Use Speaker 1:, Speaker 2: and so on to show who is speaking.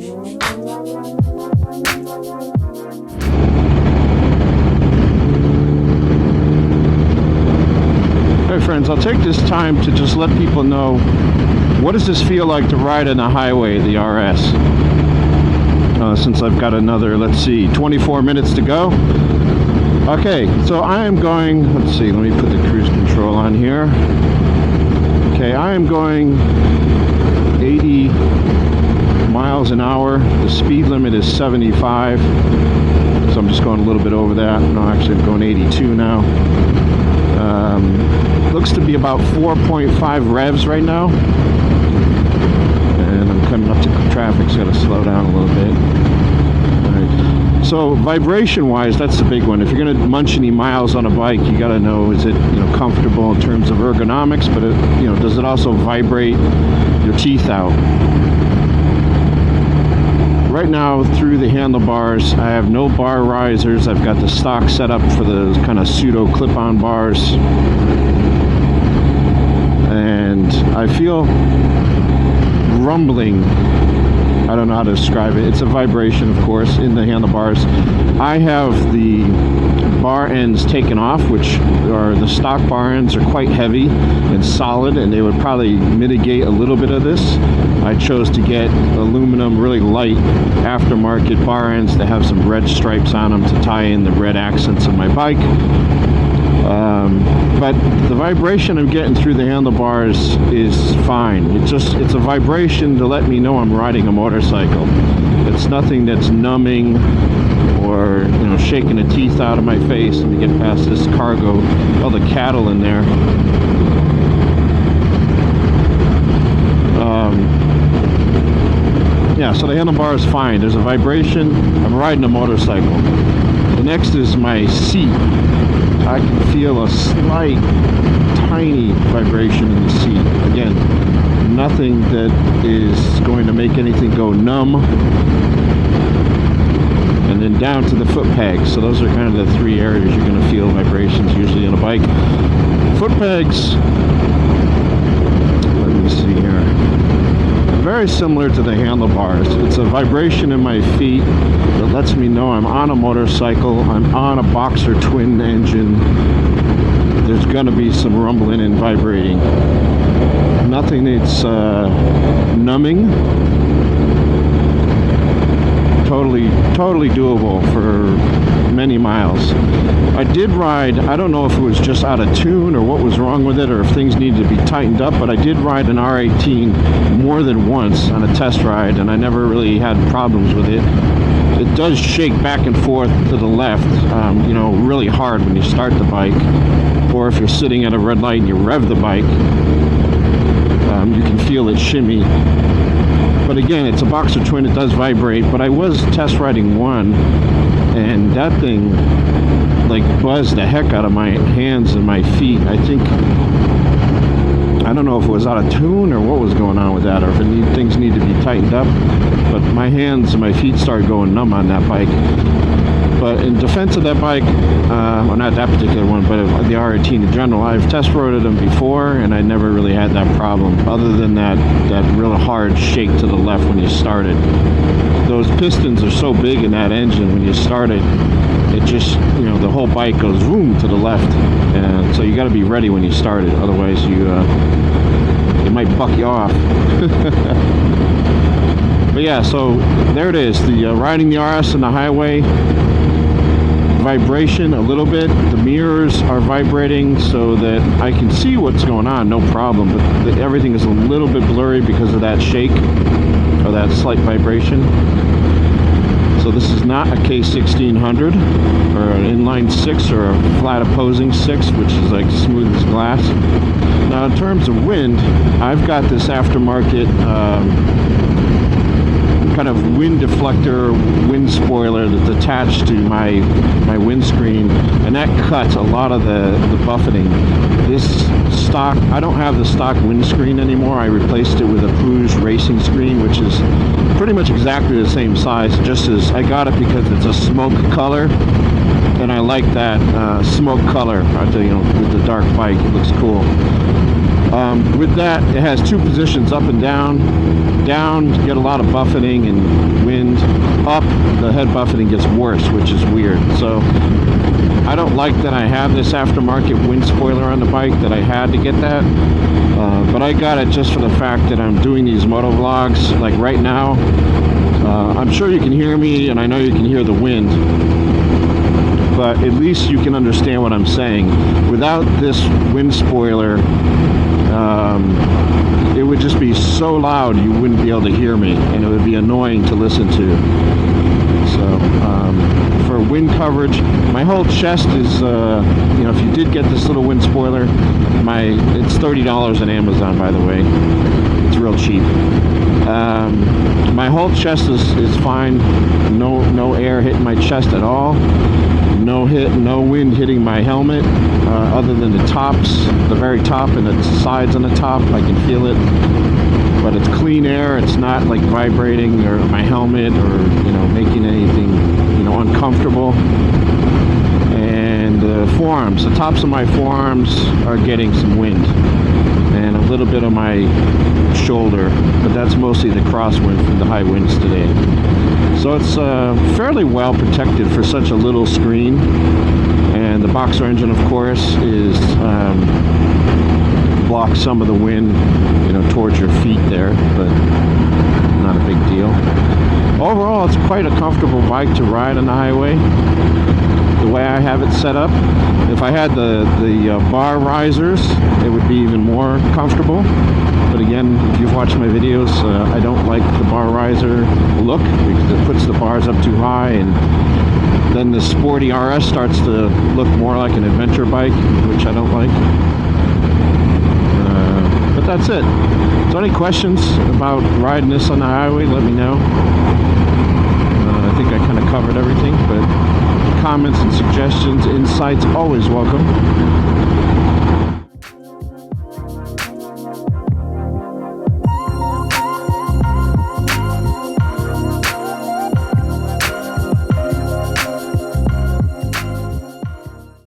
Speaker 1: Hey friends, I'll take this time to just let people know, what does this feel like to ride on the highway, the RS? Since I've got another, let's see, 24 minutes to go. Okay, so I am going, let's see, let me put the cruise control on here. Okay, I am going 80 miles an hour. The speed limit is 75. So I'm just going a little bit over that. No, actually I'm going 82 now. Looks to be about 4.5 revs right now. And I'm coming up to traffic, so I gotta slow down a little bit. Alright. So vibration wise, that's the big one. If you're gonna munch any miles on a bike, you gotta know, is it, you know, comfortable in terms of ergonomics, but it, you know, does it also vibrate your teeth out? Right now, through the handlebars, I have no bar risers. I've got the stock set up for the kind of pseudo clip-on bars. And I feel rumbling. I don't know how to describe it. It's a vibration, of course, in the handlebars. I have the bar ends taken off, which are the stock bar ends are quite heavy and solid, and they would probably mitigate a little bit of this. I chose to get aluminum, really light aftermarket bar ends that have some red stripes on them to tie in the red accents of my bike. But the vibration I'm getting through the handlebars is fine. It's a vibration to let me know I'm riding a motorcycle. It's nothing that's numbing or, you know, shaking the teeth out of my face. Let me get past this cargo, all the cattle in there. Yeah, so the handlebar is fine. There's a vibration. I'm riding a motorcycle. The next is my seat. I can feel a slight, tiny vibration in the seat. Again, nothing that is going to make anything go numb. And then down to the foot pegs. So those are kind of the three areas you're going to feel vibrations usually on a bike. Foot pegs, let me see here. Very similar to the handlebars. It's a vibration in my feet that lets me know I'm on a motorcycle, I'm on a Boxer twin engine. There's going to be some rumbling and vibrating. Nothing that's numbing. Totally doable for many miles. I did ride, I don't know if it was just out of tune or what was wrong with it or if things needed to be tightened up, but I did ride an R18 more than once on a test ride, and I never really had problems with it. It does shake back and forth to the left, you know, really hard when you start the bike, or if you're sitting at a red light and you rev the bike, you can feel it shimmy. But again, it's a Boxer twin, it does vibrate, but I was test riding one, and that thing like buzzed the heck out of my hands and my feet. I don't know if it was out of tune or what was going on with that, or if things need to be tightened up, but my hands and my feet started going numb on that bike. But in defense of that bike, well, not that particular one, but the R18 in general, I've test roaded them before, and I never really had that problem, other than that real hard shake to the left when you started. Those pistons are so big in that engine when you start it, it just, you know, the whole bike goes boom to the left, and so you got to be ready when you start it, otherwise it might buck you off. But yeah, so there it is, the riding the RS on the highway. Vibration a little bit. The mirrors are vibrating so that I can see what's going on, no problem, but everything is a little bit blurry because of that shake or that slight vibration. So this is not a K1600 or an inline 6 or a flat opposing 6, which is like smooth as glass. Now in terms of wind, I've got this aftermarket kind of wind deflector, wind spoiler that's attached to my windscreen, and that cuts a lot of the buffeting. This stock, I don't have the stock windscreen anymore. I replaced it with a Puig racing screen, which is pretty much exactly the same size, just as I got it because it's a smoke color, and I like that smoke color. I tell you, with the dark bike, it looks cool. With that, it has two positions, up and down. Down, you get a lot of buffeting and wind. Up, the head buffeting gets worse, which is weird. So I don't like that I have this aftermarket wind spoiler on the bike, that I had to get that. But I got it just for the fact that I'm doing these moto vlogs. Like right now, I'm sure you can hear me, and I know you can hear the wind, but at least you can understand what I'm saying. Without this wind spoiler, it would just be so loud you wouldn't be able to hear me, and it would be annoying to listen to. So for wind coverage, my whole chest is, you know, if you did get this little wind spoiler, it's $30 on Amazon, by the way. It's real cheap. My whole chest is fine. No air hitting my chest at all. No wind hitting my helmet, other than the tops, the very top and the sides on the top. I can feel it, but it's clean air. It's not like vibrating or my helmet, or you know, making anything, you know, uncomfortable. And the forearms, the tops of my forearms are getting some wind, and a little bit of my shoulder, but that's mostly the crosswind from the high winds today. So it's fairly well protected for such a little screen. And the boxer engine, of course, is blocks some of the wind, you know, towards your feet there, but not a big deal. Overall, it's quite a comfortable bike to ride on the highway, the way I have it set up. If I had the bar risers, it would be even more comfortable. But again, if you've watched my videos, I don't like the bar riser look, because it puts the bars up too high, and then the sporty RS starts to look more like an adventure bike, which I don't like. But that's it. So any questions about riding this on the highway, let me know. I think I kind of covered everything, but comments and suggestions, insights, always welcome.